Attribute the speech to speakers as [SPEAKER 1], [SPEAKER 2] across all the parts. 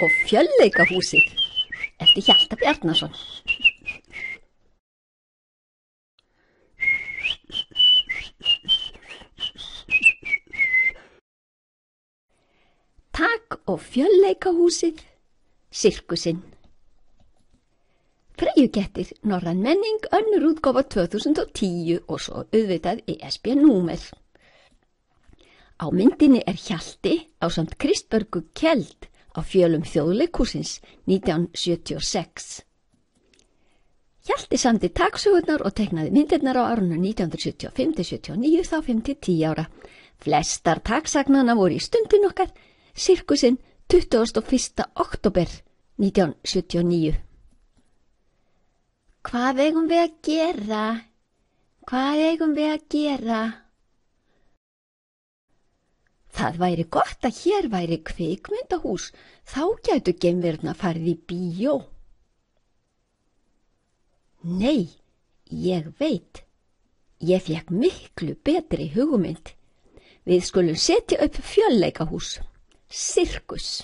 [SPEAKER 1] og fjölleikahúsið eftir Hjalta Bjarnason. Tak og fjölleikahúsið, sirkusinn. Freyjukettir, norræn menning, önnur útgáfa 2010 og svo auðvitað ISBN-númer. Á myndinni Hjalti ásamt Kristbjörgu Kjeld á fjölum Þjóðleikhússins 1976. Hjalti samdi taksögurnar og teiknaði myndirnar á árunum 1975-79, þá 5-10 ára. Flestar taksagnanna voru í Stundin okkar, sirkusinn 21. október 1979. Hvað eigum við að gera? Hvað eigum við að gera? Það væri gott að hér væri kvikmyndahús, þá gætu geimverurnar farið í bíó. Nei, ég veit. Ég fékk miklu betri hugmynd. Við skulum setja upp fjölleikahús, sirkus.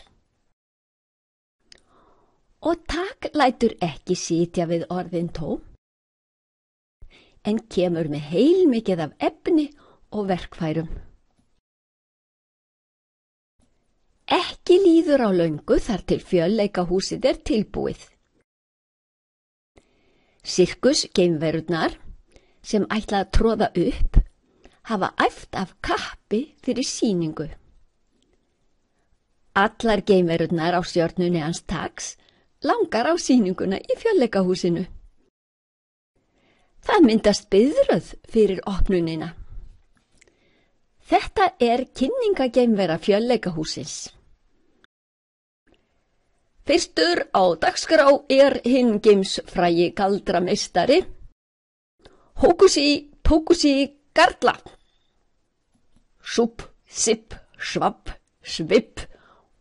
[SPEAKER 1] Og Tak lætur ekki sitja við orðin tóm, en kemur með heilmikið af efni og verkfærum. Ekki líður á löngu þar til fjölleikahúsið tilbúið. Sirkus geimverurnar sem ætla að tróða upp hafa æft af kappi fyrir sýningu. Allar geimverurnar á stjörnunni hans Taks langar á sýninguna í fjölleikahúsinu. Það myndast biðröð fyrir opnunina. Þetta kynningageimvera fjölleikahúsins. Fyrstur á dagskrá hinn geimsfrægi galdrameistari, Hókusi Pókusi Garla. Súpp, sipp, svapp, svipp,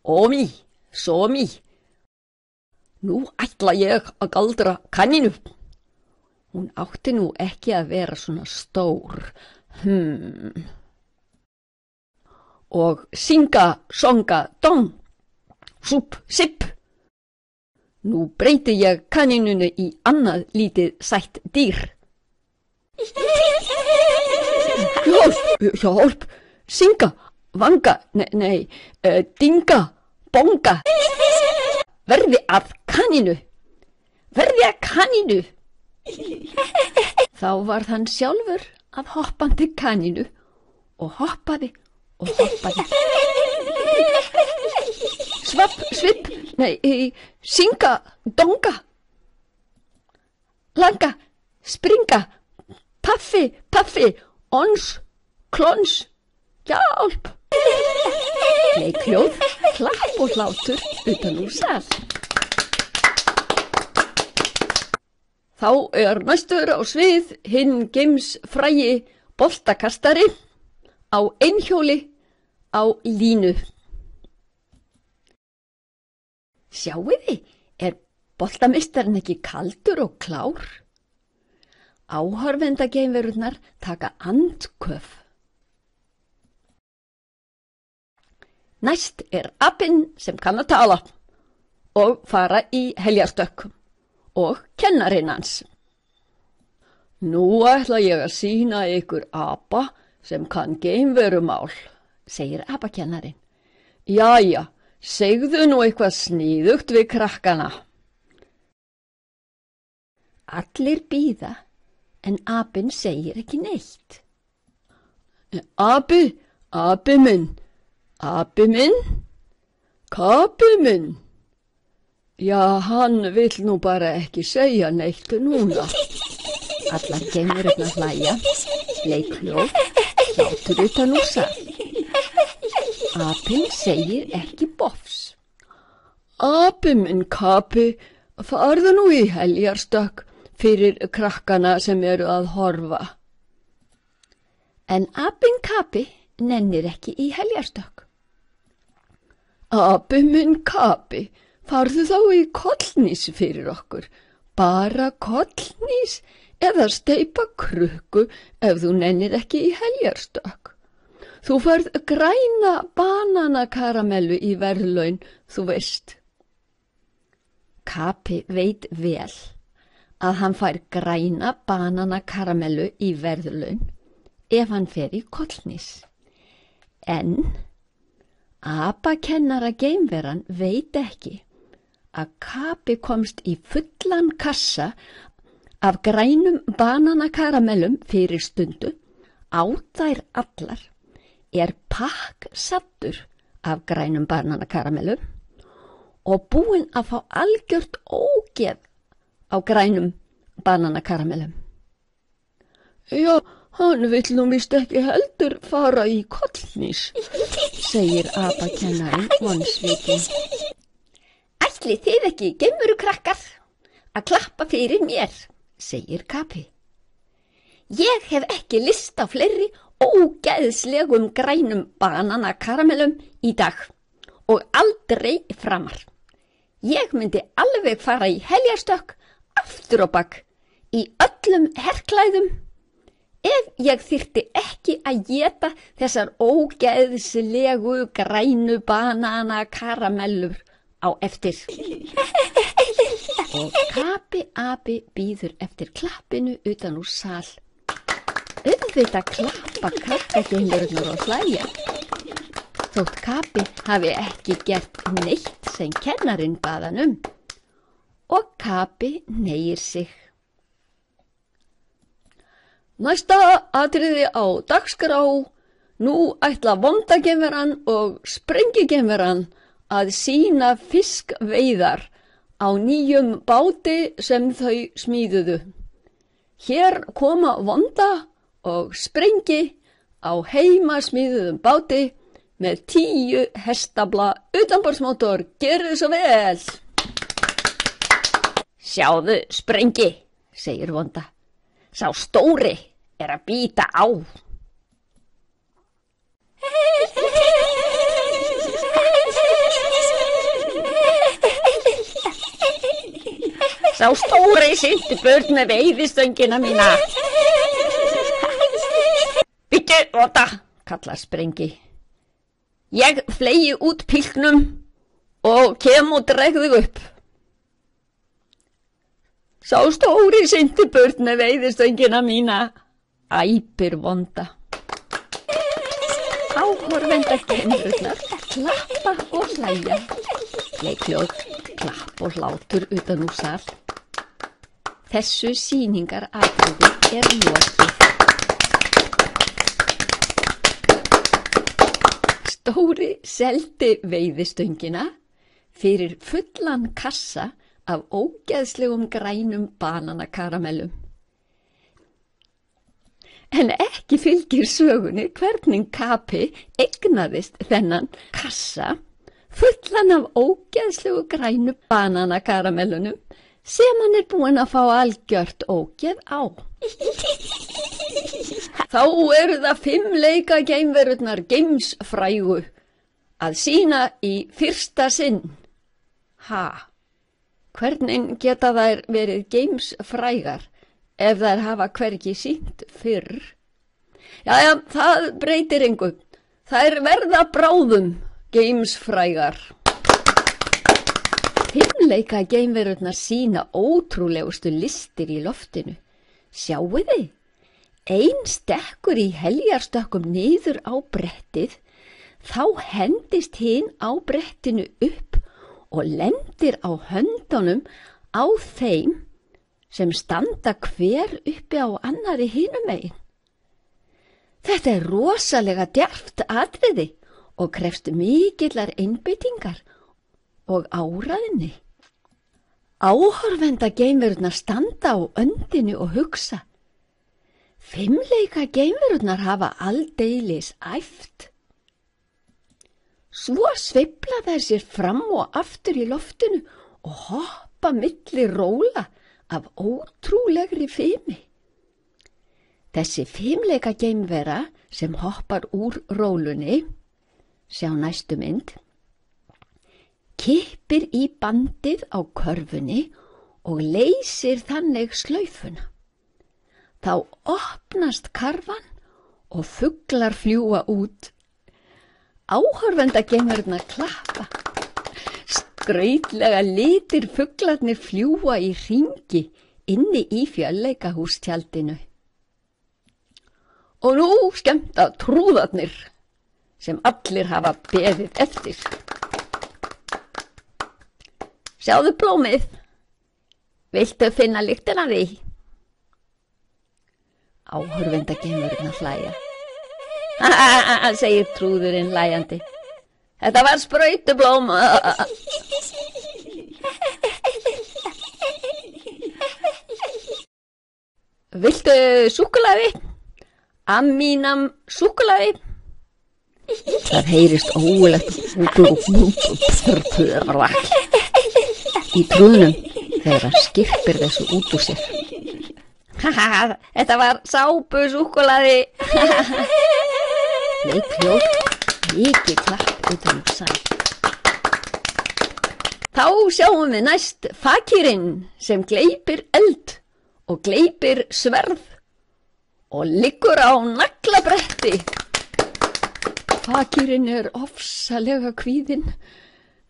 [SPEAKER 1] ómi, sómi. Nú ætla ég að galdra kanínu. Hún átti nú ekki að vera svona stór. Og synga, songa, dong. Súpp, sipp. Nú breyti ég kanínunni í annað lítið sætt dýr. Hjálp, synga, vanga, nei, dinga, bonga. Verði að kanínu, verði að kanínu. Þá varð hann sjálfur að hoppandi kanínu og hoppaði og hoppaði. Svapp, svipp, nei, synga, donga. Langa, springa, paffi, paffi, ons, klons, hjálp. Leikhljóð, klapp og hlátur utan úr sal. Þá næstur á svið hinn geimsfrægi boltakastari á einhjóli á línu. Sjáiði, boltameistarinn ekki kaldur og klár? Áhorfendageimverurnar taka andköf. Næst apinn sem kann að tala og fara í heljarstökk og kennarinn hans. Nú ætla ég að sýna ykkur apa sem kann geimverumál, segir apakennarinn. Jæja, segðu nú eitthvað sníðugt við krakkana. Allir bíða, en apinn segir ekki neitt. Api minn. Api minn? Kapi minn? Já, hann vill nú bara ekki segja neitt núna. Allar geimverurnar hlæja, leikhljóð, hlátur utan úr sal. Apinn segir ekki bofs. Api minn, Kapi, farðu nú í heljarstökk fyrir krakkana sem eru að horfa. En apinn Kapi nennir ekki í heljarstökk. Api minn, Kapi, farðu þá í kollnís fyrir okkur. Bara kollnís eða steypa krukku ef þú nennir ekki í heljarstökk. Þú færð græna bananakaramellu í verðlaun, þú veist. Kapi veit vel að hann fær græna bananakaramellu í verðlaun ef hann fer í kollhnís. En apakennara geimveran veit ekki að Kapi komst í fullan kassa af grænum bananakaramellum fyrir stundu, át þær allar, pakk saddur af grænum bananakaramellum og búinn að fá algjört ógeð á grænum bananakaramellum. Já, hann vill nú víst ekki heldur fara í kollhnís, segir apakennarinn vonsvikinn. Ætlið þið ekki, geimverukrakkar, að klappa fyrir mér, segir Kapi. Ég hef ekki lyst á fleiri ógeðslegum grænum bananakaramellum í dag og aldrei framar. Ég myndi alveg fara í heljarstökk aftur á bak í öllum herklæðum ef ég þyrfti ekki að éta þessar ógeðslegu grænu bananakarramellur á eftir. Og Kapi api bíður eftir klappinu utan úr sal. Auðvitað klappa krakkageimverurnar og hlæja. Þótt Kapi hafi ekki gert neitt sem kennarinn bað hann og Kapi hneigir sig. Næsta atriði á dagskrá. Nú ætla vondageimveran og sprengigeimveran að sýna fiskveiðar á nýjum báti sem þau smíðuðu. Hér koma vonda og sprengi á heimasmíðuðum báti með 10 hestafla utanborðsmótor. Gerðu svo vel! Sjáðu, sprengi, segir vonda. Sá stóri að bíta á. Sá stóri synti burt með veiðistöngina mína. Bíddu, vonda, kallar sprengi. Ég fleygi út pilknum og kem og dreg þig upp. Sá stóri synti burt með veiðistöngina mína, æpir vonda. Áhorfendageimverurnar klappa og hlæja. Leikhljóð, klapp og hlátur utan úr sal. Þessu sýningaratriði lokið. Stóri seldi veiðistöngina fyrir fullan kassa af ógeðslegum grænum bananakaramellum. En ekki fylgir sögunni hvernig Kapi eignaðist þennan kassa fullan af ógeðslegu grænu bananakaramellunum sem hann búinn að fá algjört ógeð á. Þá eru það 5 leikageimverurnar geimsfrægu að sýna í fyrsta sinn. Hvernig geta þær verið geimsfrægar ef þær hafa hvergi sýnt fyrr? Jæja, það breytir engu. Þær verða bráðum geimsfrægar. 5 leikageimverurnar sýna ótrúlegustu listir í loftinu. Sjáu þið? Ein stekkur í heljarstökkum niður á brettið, þá hendist hin á brettinu upp og lendir á höndunum á þeim sem standa hver uppi á annari hinum megin. Þetta er rosalega djarft atriði og krefst mikillar einbeitingar og áræðni. Áhorfendageimverurnar standa á öndinni og hugsa. 5 leikageimverurnar hafa aldeilis æft. Svo sveifla þær sér fram og aftur í loftinu og hoppa milli róla af ótrúlegri fimi. Þessi 5 leikageimvera sem hoppar úr rólunni, sjá næstu mynd, kippir í bandið á körfunni og leysir þannig slaufuna. Þá opnast karfan og fuglar fljúga út. Áhorfendageimverurnar klappa. skrautlega litir fuglarnir fljúa í hringi inni í fjölleikahústjaldinu. Og nú skemmta trúðarnir sem allir hafa beðið eftir. Sjáðu blómið, viltu finna lyktina af því? Áhorfendageimurinn að hlæja. Segir trúðurinn hlæjandi. Þetta var sprautublóm. Viltu súkkulaði? Amínam súkkulaði? Það heyrist ógulegt í trúðunum þegar hann skipir þessu út úr sér. Þetta var sápusúkkulaði. Leikhljóð, mikið klapp utan úr sal. Þá sjáum við næst fakírinn sem gleypir eld og gleypir sverð og liggur á naglabretti. Fakírinn er ofsalega kvíðinn.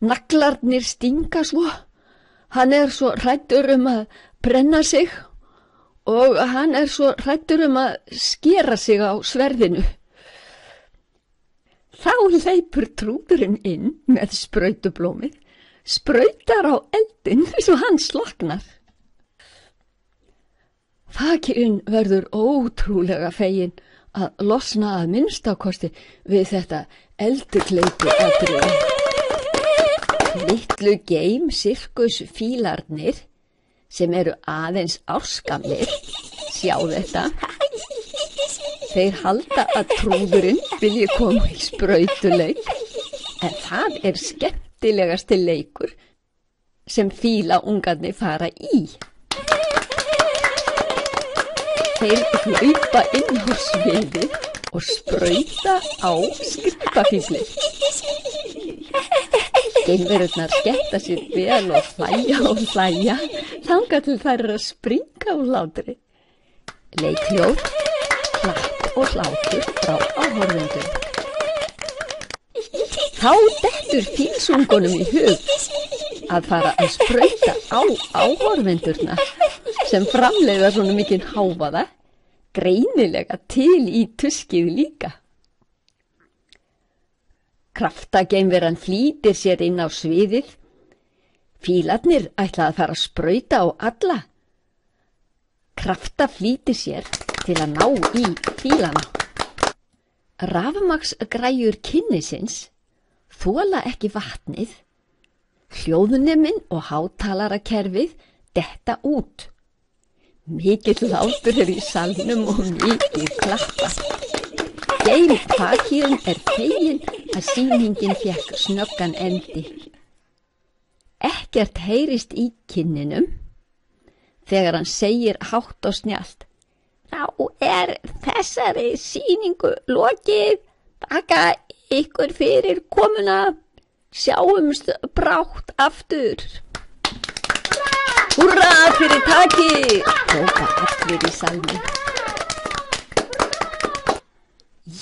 [SPEAKER 1] Naglarnir stinga svo. Hann er svo hræddur að brenna sig og hann er svo hræddur að skera sig á sverðinu. Þá hleypur trúðurinn inn með sprautublómið, sprautar á eldinn svo hann sloknar. Fakírinn verður ótrúlega feginn að losna að minnstakosti við þetta eldukleipi atriði. Litlu geimsirkusfílarnir sem eru aðeins ársgamlir sjá þetta. Þeir halda að trúðurinn vilji koma í sprautuleik, en það er skemmtilegasti leikur sem fílaungarnir fara í. Þeir hlaupa inn á sviðið og sprauta á skrippafíflið. Geimverurnar skemmta sér vel og hlæja þangað til þær eru að springa úr hlátri. Leikhljóð, klapp og hlátur frá áhorfendum. Þá dettur fílsungunum í hug að fara að sprauta á áhorfendurna sem framleiða svona mikinn hávaða, greinilega til í tuskið líka. Kraftageimveran flýtir sér inn á sviðið. Fílarnir ætla að fara að sprauta á alla. Krafta flýtir sér til að ná í fílana. Rafmagnsgræjur kynnisins þola ekki vatnið. Hljóðneminn og hátalarakerfið detta út. Mikill hlátur er í salnum og mikið klappað. Geimfakírinn er feginn að sýningin fékk snöggan endi. Ekkert heyrist í kynninum þegar hann segir hátt og snjallt: Þá er þessari sýningu lokið. Þakka ykkur fyrir komuna. Sjáumst brátt aftur. Húrra fyrir taki! Hrópa allir í salnum.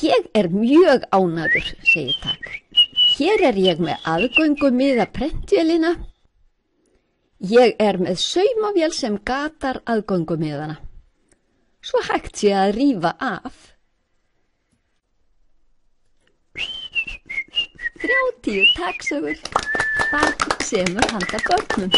[SPEAKER 1] Ég er mjög ánægður, segir Tak. Hér er ég með aðgöngumiða prentvélina. Ég er með saumavél sem gatar aðgöngumiðana. Svo hægt sé að rífa af. 30 taksögur. Barn semur handa börnum.